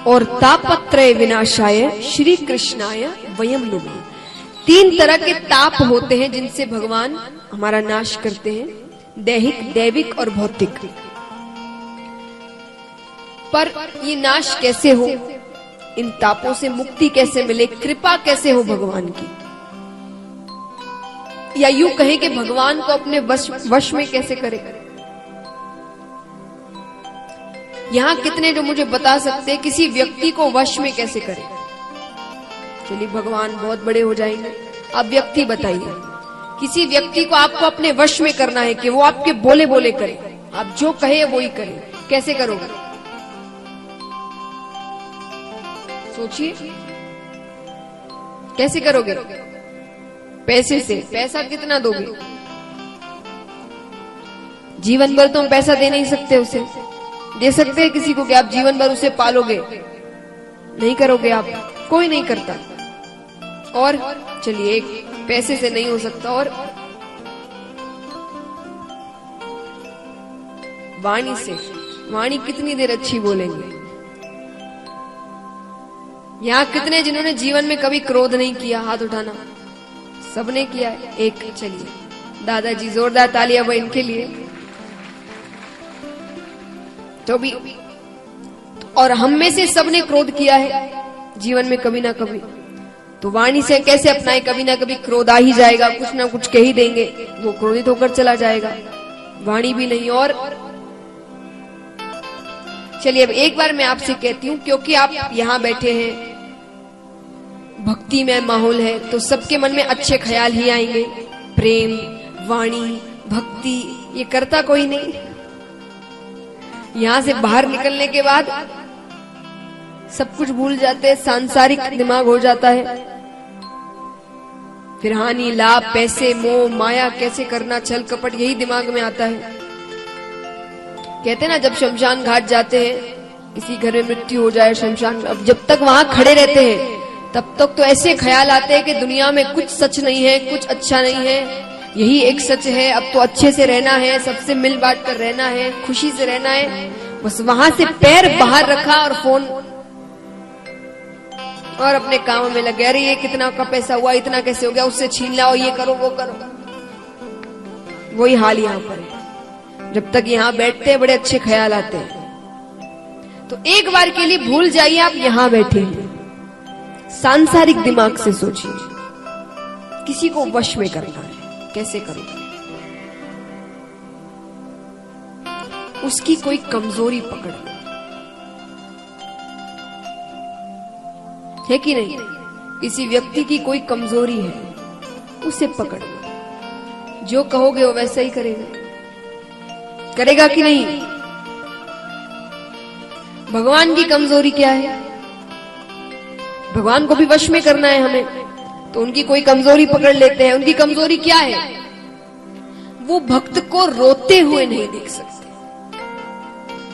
और तापत्रय विनाशाय श्री कृष्णाय वयम नुमः। 3 तरह के ताप होते हैं जिनसे भगवान हमारा नाश करते हैं, दैहिक, दैविक और भौतिक। पर ये नाश कैसे हो, इन तापों से मुक्ति कैसे मिले, कृपा कैसे हो भगवान की, या यूं कहें कि भगवान को अपने वश में कैसे करें। यहां कितने जो मुझे बता सकते हैं किसी व्यक्ति को वश में कैसे करें। चलिए भगवान बहुत बड़े हो जाएंगे, आप व्यक्ति बताइए। किसी व्यक्ति को आपको अपने वश में करना है कि वो आपके बोले बोले करे, आप जो कहे वो ही करे, कैसे करोगे? सोचिए कैसे करोगे? पैसे से। पैसा कितना दोगे? जीवन भर तो हम पैसा दे नहीं सकते उसे। दे सकते हैं किसी को कि आप जीवन भर उसे पालोगे? नहीं करोगे आप, कोई नहीं करता। और चलिए एक पैसे से नहीं हो सकता, और वाणी से। वाणी कितनी देर अच्छी बोलेंगे? यहाँ कितने जिन्होंने जीवन में कभी क्रोध नहीं किया? हाथ उठाना। सबने किया है। एक, चलिए दादाजी जोरदार तालियां वो इनके लिए। तो भी, और हम में से सबने क्रोध किया है जीवन में कभी ना कभी। तो वाणी से कैसे अपनाए? कभी ना कभी क्रोध आ ही जाएगा, कुछ ना कुछ कह ही देंगे, वो क्रोधित होकर चला जाएगा। वाणी भी नहीं। और चलिए अब एक बार मैं आपसे कहती हूँ, क्योंकि आप यहाँ बैठे हैं, भक्ति में माहौल है, तो सबके मन में अच्छे ख्याल ही आएंगे। प्रेम, वाणी, भक्ति, ये करता कोई नहीं। यहां से बाहर निकलने के बाद सब कुछ भूल जाते हैं, सांसारिक दिमाग हो जाता है। फिर हानि, लाभ, पैसे, मोह, माया कैसे करना, छल कपट, यही दिमाग में आता है। कहते हैं ना, जब शमशान घाट जाते हैं, किसी घर में मृत्यु हो जाए, शमशान, अब जब तक वहां खड़े रहते हैं तब तक तो ऐसे ख्याल आते हैं कि दुनिया में कुछ सच नहीं है, कुछ अच्छा नहीं है, यही एक सच है। अब तो अच्छे से रहना है, सबसे मिल बांट कर रहना है, खुशी से रहना है। बस वहां से पैर बाहर रखा और फोन और अपने काम में लगे। अरे ये कितना का पैसा हुआ, इतना कैसे हो गया, उससे छीन लाओ, ये करो वो करो। वही हाल यहाँ पर है। जब तक यहाँ बैठते हैं बड़े अच्छे ख्याल आते हैं। तो एक बार के लिए भूल जाइए आप यहाँ बैठे हैं, सांसारिक दिमाग से सोचिए। किसी को वश में करना है, कैसे करोगे? उसकी कोई कमजोरी पकड़ लो, है कि नहीं? किसी व्यक्ति की कोई कमजोरी है, उसे पकड़ लो। जो कहोगे वो वैसा ही करेगा। करेगा कि नहीं? भगवान की कमजोरी क्या है? भगवान को भी वश में करना है हमें, तो उनकी कोई कमजोरी पकड़ लेते हैं। उनकी कमजोरी क्या है? वो भक्त को रोते हुए नहीं देख सकते,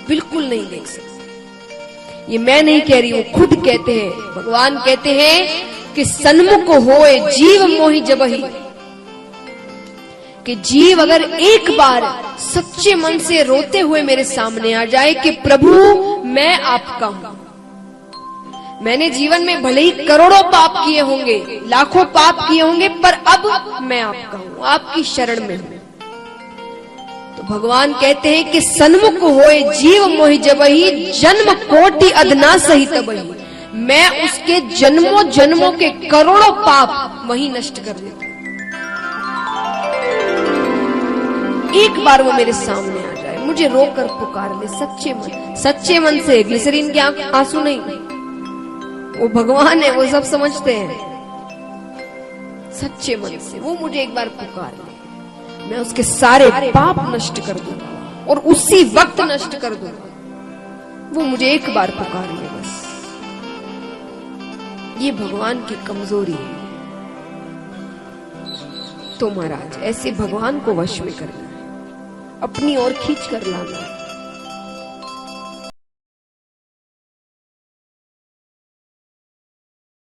बिल्कुल नहीं देख सकते। ये मैं नहीं कह रही हूं, खुद कहते हैं। भगवान कहते हैं कि सन्मुख होए जीव मोहि जबहि, कि जीव अगर एक बार सच्चे मन से रोते हुए मेरे सामने आ जाए कि प्रभु मैं आपका हूं, मैंने जीवन में भले ही करोड़ों पाप किए होंगे, लाखों पाप किए होंगे, पर अब मैं आपका हूं, आपकी शरण में हूं। तो भगवान कहते हैं कि सन्मुख होए जीव मोहि जबहि, जन्म कोटि अधना सही तबहि, मैं उसके जन्मों जन्मों के करोड़ों पाप वही नष्ट कर देता हूं। एक बार वो मेरे सामने आ जाए, मुझे रोकर पुकार ले सच्चे मन से। ग्लिसरीन के आंसू नहीं, वो भगवान है, वो सब समझते हैं। सच्चे मन से वो मुझे एक बार पुकार ले, मैं उसके सारे पाप नष्ट कर दूंगा और उसी वक्त नष्ट कर दूंगा। वो मुझे एक बार पुकार ले बस। ये भगवान की कमजोरी है। तो महाराज ऐसे भगवान को वश में करना है, अपनी ओर खींच कर लाना है।